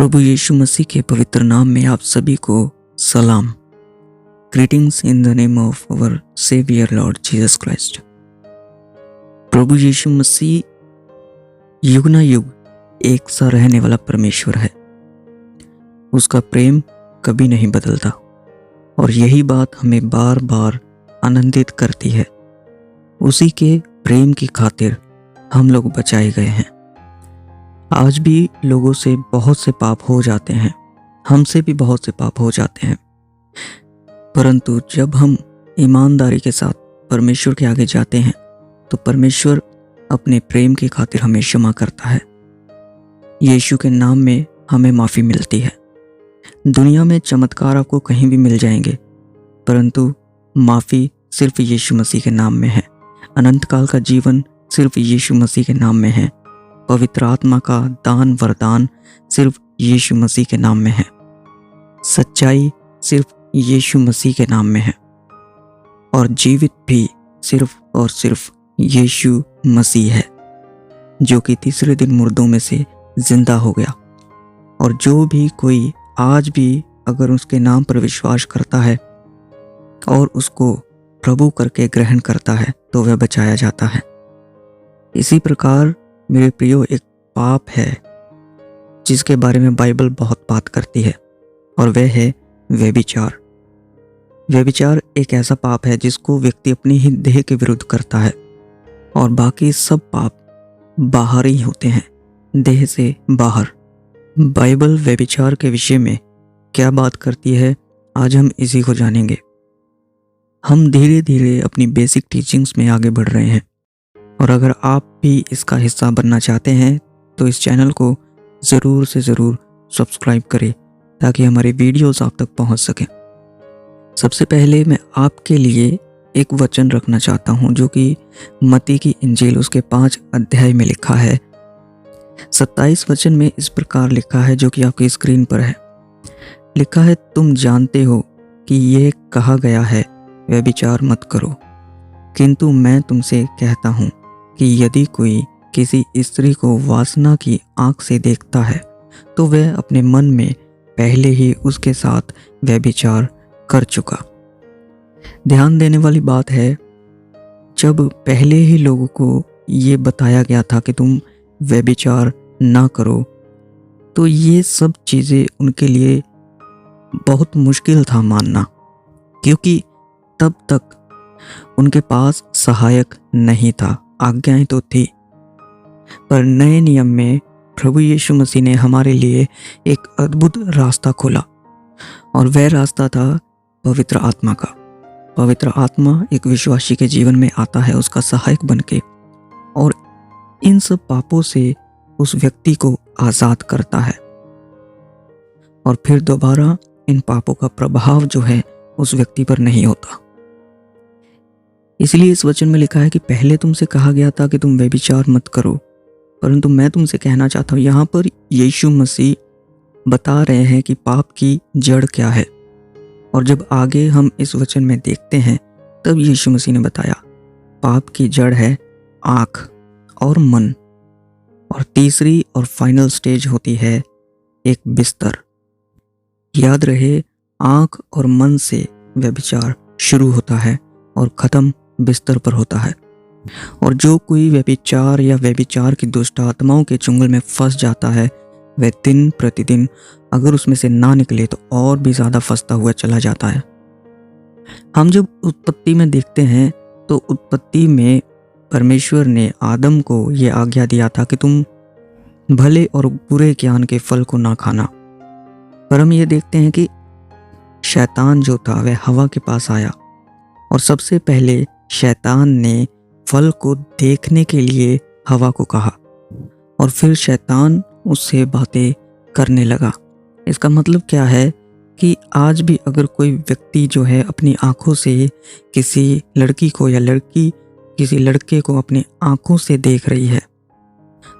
प्रभु यीशु मसीह के पवित्र नाम में आप सभी को सलाम। Greetings in the name of our saviour lord Jesus Christ. प्रभु यीशु मसीह युग ना युग एक सा रहने वाला परमेश्वर है। उसका प्रेम कभी नहीं बदलता और यही बात हमें बार बार आनंदित करती है। उसी के प्रेम की खातिर हम लोग बचाए गए हैं। आज भी लोगों से बहुत से पाप हो जाते हैं, हमसे भी बहुत से पाप हो जाते हैं, परंतु जब हम ईमानदारी के साथ परमेश्वर के आगे जाते हैं तो परमेश्वर अपने प्रेम की खातिर हमें क्षमा करता है। यीशु के नाम में हमें माफ़ी मिलती है। दुनिया में चमत्कार आपको कहीं भी मिल जाएंगे, परंतु माफ़ी सिर्फ यीशु मसीह के नाम में है। अनंत काल का जीवन सिर्फ यीशु मसीह के नाम में है। पवित्र आत्मा का दान वरदान सिर्फ यीशु मसीह के नाम में है। सच्चाई सिर्फ यीशु मसीह के नाम में है और जीवित भी सिर्फ और सिर्फ यीशु मसीह है, जो कि तीसरे दिन मुर्दों में से जिंदा हो गया। और जो भी कोई आज भी अगर उसके नाम पर विश्वास करता है और उसको प्रभु करके ग्रहण करता है तो वह बचाया जाता है। इसी प्रकार मेरे प्रियो, एक पाप है जिसके बारे में बाइबल बहुत बात करती है और वह है व्यभिचार। व्यभिचार एक ऐसा पाप है जिसको व्यक्ति अपनी ही देह के विरुद्ध करता है और बाकी सब पाप बाहर ही होते हैं, देह से बाहर। बाइबल व्यभिचार के विषय में क्या बात करती है, आज हम इसी को जानेंगे। हम धीरे धीरे अपनी बेसिक टीचिंग्स में आगे बढ़ रहे हैं और अगर आप भी इसका हिस्सा बनना चाहते हैं तो इस चैनल को ज़रूर से ज़रूर सब्सक्राइब करें ताकि हमारे वीडियोस आप तक पहुंच सकें। सबसे पहले मैं आपके लिए एक वचन रखना चाहता हूं जो कि मत्ती की इंजील उसके 5 अध्याय में लिखा है। 27 वचन में इस प्रकार लिखा है, जो कि आपकी स्क्रीन पर है। लिखा है, तुम जानते हो कि ये कहा गया है, व्यभिचार मत करो, किंतु मैं तुमसे कहता हूँ कि यदि कोई किसी स्त्री को वासना की आंख से देखता है तो वह अपने मन में पहले ही उसके साथ व्यभिचार कर चुका। ध्यान देने वाली बात है, जब पहले ही लोगों को ये बताया गया था कि तुम व्यभिचार ना करो, तो ये सब चीज़ें उनके लिए बहुत मुश्किल था मानना, क्योंकि तब तक उनके पास सहायक नहीं था। आज्ञाएं तो थी, पर नए नियम में प्रभु यीशु मसीह ने हमारे लिए एक अद्भुत रास्ता खोला और वह रास्ता था पवित्र आत्मा का। पवित्र आत्मा एक विश्वासी के जीवन में आता है उसका सहायक बनके और इन सब पापों से उस व्यक्ति को आज़ाद करता है और फिर दोबारा इन पापों का प्रभाव जो है उस व्यक्ति पर नहीं होता। इसलिए इस वचन में लिखा है कि पहले तुमसे कहा गया था कि तुम व्यभिचार मत करो, परंतु मैं तुमसे कहना चाहता हूँ। यहाँ पर यीशु मसीह बता रहे हैं कि पाप की जड़ क्या है। और जब आगे हम इस वचन में देखते हैं तब यीशु मसीह ने बताया पाप की जड़ है आँख और मन, और तीसरी और फाइनल स्टेज होती है एक बिस्तर। याद रहे, आँख और मन से व्यभिचार शुरू होता है और ख़त्म बिस्तर पर होता है। और जो कोई व्यभिचार या व्यभिचार की दुष्ट आत्माओं के चुंगल में फंस जाता है, वह दिन प्रतिदिन अगर उसमें से ना निकले तो और भी ज़्यादा फंसता हुआ चला जाता है। हम जब उत्पत्ति में देखते हैं तो उत्पत्ति में परमेश्वर ने आदम को ये आज्ञा दिया था कि तुम भले और बुरे ज्ञान के फल को ना खाना। पर हम ये देखते हैं कि शैतान जो था वह हवा के पास आया और सबसे पहले शैतान ने फल को देखने के लिए हवा को कहा और फिर शैतान उससे बातें करने लगा। इसका मतलब क्या है कि आज भी अगर कोई व्यक्ति जो है अपनी आंखों से किसी लड़की को या लड़की किसी लड़के को अपनी आंखों से देख रही है,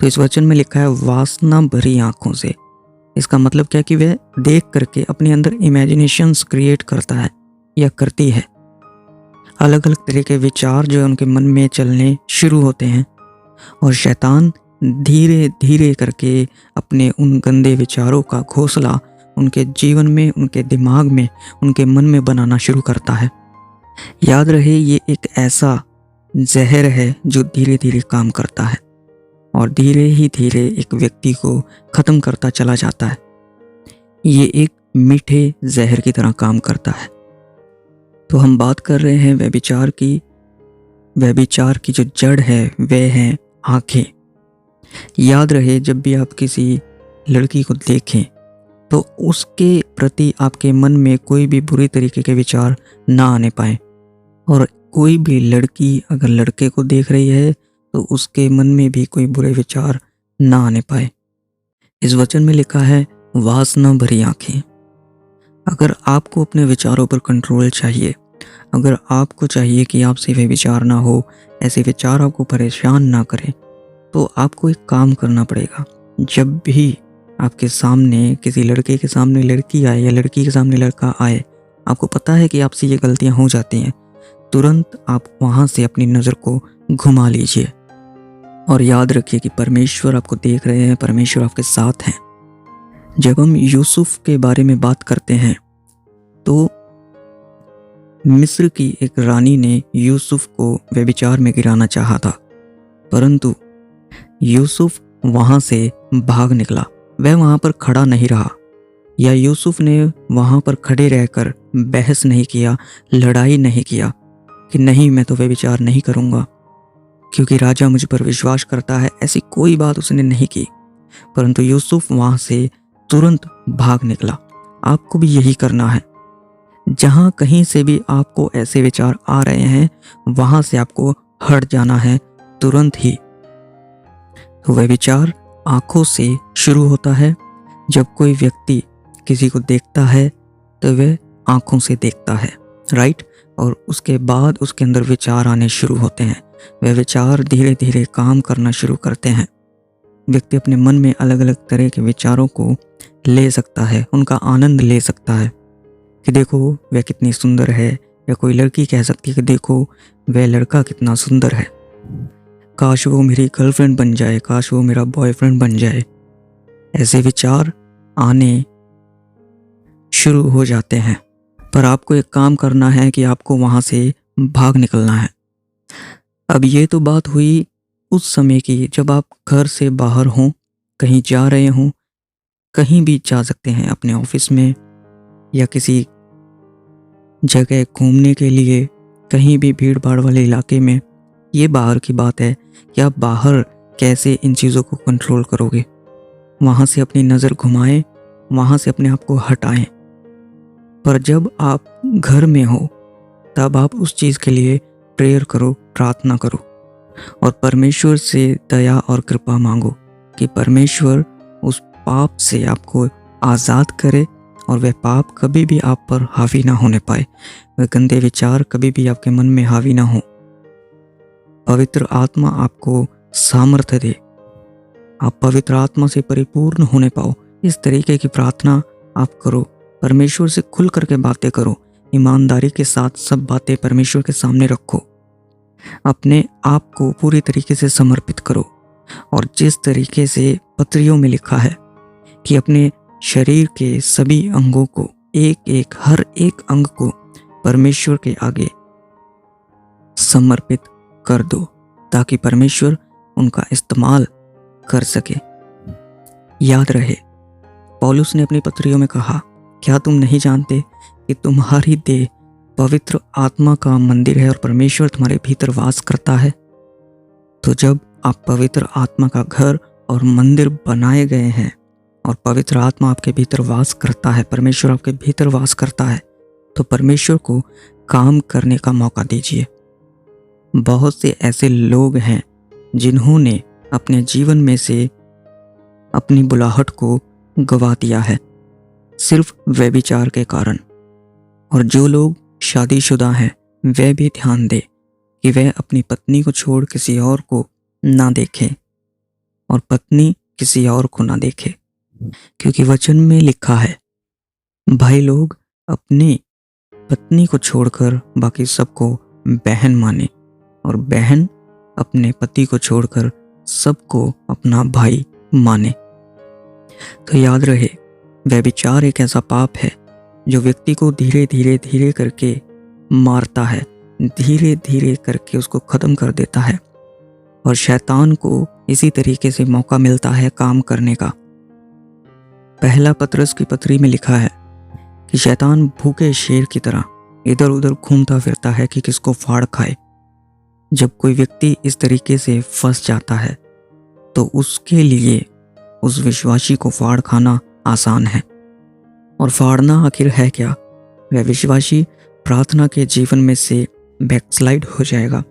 तो इस वचन में लिखा है वासना भरी आंखों से। इसका मतलब क्या कि वह देख करके अपने अंदर इमेजिनेशंस क्रिएट करता है या करती है। अलग अलग तरह के विचार जो है उनके मन में चलने शुरू होते हैं और शैतान धीरे धीरे करके अपने उन गंदे विचारों का घोंसला उनके जीवन में, उनके दिमाग में, उनके मन में बनाना शुरू करता है। याद रहे, ये एक ऐसा जहर है जो धीरे धीरे काम करता है और धीरे ही धीरे एक व्यक्ति को ख़त्म करता चला जाता है। ये एक मीठे जहर की तरह काम करता है। तो हम बात कर रहे हैं व्यभिचार की। व्यभिचार की जो जड़ है वह है आंखें। याद रहे, जब भी आप किसी लड़की को देखें तो उसके प्रति आपके मन में कोई भी बुरी तरीके के विचार ना आने पाए, और कोई भी लड़की अगर लड़के को देख रही है तो उसके मन में भी कोई बुरे विचार ना आने पाए। इस वचन में लिखा है, वासना भरी आंखें। अगर आपको अपने विचारों पर कंट्रोल चाहिए, अगर आपको चाहिए कि आपसे वे विचार ना हो, ऐसे विचार आपको परेशान ना करें, तो आपको एक काम करना पड़ेगा। जब भी आपके सामने किसी लड़के के सामने लड़की आए या लड़की के सामने लड़का आए, आपको पता है कि आपसे ये गलतियां हो जाती हैं, तुरंत आप वहाँ से अपनी नज़र को घुमा लीजिए और याद रखिए कि परमेश्वर आपको देख रहे हैं, परमेश्वर आपके साथ हैं। जब हम यूसुफ के बारे में बात करते हैं तो मिस्र की एक रानी ने यूसुफ को व्यभिचार में गिराना चाहा था, परंतु यूसुफ वहाँ से भाग निकला। वह वहाँ पर खड़ा नहीं रहा, या यूसुफ ने वहाँ पर खड़े रहकर बहस नहीं किया, लड़ाई नहीं किया कि नहीं मैं तो व्यभिचार नहीं करूँगा क्योंकि राजा मुझ पर विश्वास करता है। ऐसी कोई बात उसने नहीं की, परंतु यूसुफ वहाँ से तुरंत भाग निकला। आपको भी यही करना है। जहाँ कहीं से भी आपको ऐसे विचार आ रहे हैं, वहाँ से आपको हट जाना है तुरंत ही। तो वह विचार आँखों से शुरू होता है। जब कोई व्यक्ति किसी को देखता है तो वह आँखों से देखता है, राइट, और उसके बाद उसके अंदर विचार आने शुरू होते हैं। वह विचार धीरे धीरे काम करना शुरू करते हैं। व्यक्ति अपने मन में अलग अलग तरह के विचारों को ले सकता है, उनका आनंद ले सकता है कि देखो वह कितनी सुंदर है, या कोई लड़की कह सकती है कि देखो वह लड़का कितना सुंदर है, काश वो मेरी गर्लफ्रेंड बन जाए, काश वो मेरा बॉयफ्रेंड बन जाए। ऐसे विचार आने शुरू हो जाते हैं, पर आपको एक काम करना है कि आपको वहाँ से भाग निकलना है। अब ये तो बात हुई उस समय की जब आप घर से बाहर हों, कहीं जा रहे हों, कहीं भी जा सकते हैं, अपने ऑफिस में या किसी जगह घूमने के लिए, कहीं भी भीड़ भाड़ वाले इलाके में। ये बाहर की बात है कि आप बाहर कैसे इन चीज़ों को कंट्रोल करोगे। वहाँ से अपनी नज़र घुमाएं, वहाँ से अपने आप को हटाएं। पर जब आप घर में हो तब आप उस चीज़ के लिए प्रेयर करो, प्रार्थना करो और परमेश्वर से दया और कृपा मांगो कि परमेश्वर उस पाप से आपको आज़ाद करे और वह पाप कभी भी आप पर हावी ना होने पाए, वह गंदे विचार कभी भी आपके मन में हावी ना हो। पवित्र आत्मा आपको सामर्थ्य दे, आप पवित्र आत्मा से परिपूर्ण होने पाओ। इस तरीके की प्रार्थना आप करो, परमेश्वर से खुल करके बातें करो, ईमानदारी के साथ सब बातें परमेश्वर के सामने रखो, अपने आप को पूरी तरीके से समर्पित करो। और जिस तरीके से पत्रियों में लिखा है कि अपने शरीर के सभी अंगों को, एक एक हर एक अंग को परमेश्वर के आगे समर्पित कर दो ताकि परमेश्वर उनका इस्तेमाल कर सके। याद रहे, पौलुस ने अपनी पत्रियों में कहा, क्या तुम नहीं जानते कि तुम्हारी देह पवित्र आत्मा का मंदिर है और परमेश्वर तुम्हारे भीतर वास करता है। तो जब आप पवित्र आत्मा का घर और मंदिर बनाए गए हैं और पवित्र आत्मा आपके भीतर वास करता है, परमेश्वर आपके भीतर वास करता है, तो परमेश्वर को काम करने का मौका दीजिए। बहुत से ऐसे लोग हैं जिन्होंने अपने जीवन में से अपनी बुलाहट को गवा दिया है सिर्फ व्यभिचार के कारण। और जो लोग शादीशुदा हैं वे भी ध्यान दें कि वह अपनी पत्नी को छोड़ किसी और को ना देखें और पत्नी किसी और को ना देखे, क्योंकि वचन में लिखा है, भाई लोग अपनी पत्नी को छोड़कर बाकी सबको बहन माने और बहन अपने पति को छोड़कर सबको अपना भाई माने। तो याद रहे, व्यभिचार एक ऐसा पाप है जो व्यक्ति को धीरे धीरे धीरे करके मारता है, धीरे धीरे करके उसको ख़त्म कर देता है। और शैतान को इसी तरीके से मौका मिलता है काम करने का। पहला पतरस की पत्री में लिखा है कि शैतान भूखे शेर की तरह इधर उधर घूमता फिरता है कि किसको फाड़ खाए। जब कोई व्यक्ति इस तरीके से फंस जाता है तो उसके लिए उस विश्वासी को फाड़ खाना आसान है। और फाड़ना आखिर है क्या? वह विश्वासी प्रार्थना के जीवन में से बैकस्लाइड हो जाएगा।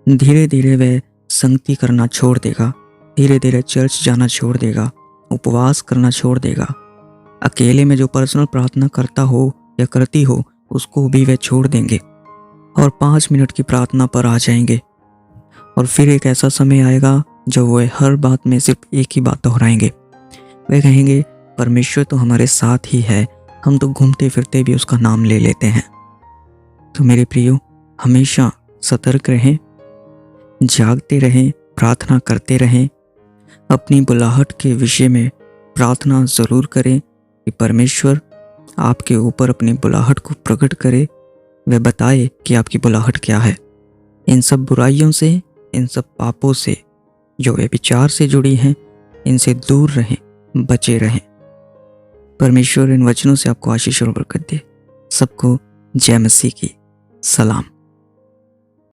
धीरे धीरे वह संगति करना छोड़ देगा, धीरे धीरे चर्च जाना छोड़ देगा, उपवास करना छोड़ देगा। अकेले में जो पर्सनल प्रार्थना करता हो या करती हो उसको भी वे छोड़ देंगे और 5 मिनट की प्रार्थना पर आ जाएंगे। और फिर एक ऐसा समय आएगा जब वे हर बात में सिर्फ एक ही बात दोहराएंगे। वे कहेंगे परमेश्वर तो हमारे साथ ही है, हम तो घूमते फिरते भी उसका नाम ले लेते हैं। तो मेरे प्रियो, हमेशा सतर्क रहें, जागते रहें, प्रार्थना करते रहें। अपनी बुलाहट के विषय में प्रार्थना ज़रूर करें कि परमेश्वर आपके ऊपर अपनी बुलाहट को प्रकट करे, वह बताए कि आपकी बुलाहट क्या है। इन सब बुराइयों से, इन सब पापों से जो व्यभिचार से जुड़ी हैं, इनसे दूर रहें, बचे रहें। परमेश्वर इन वचनों से आपको आशीष और बरकत दे। सबको जय मसीह की सलाम।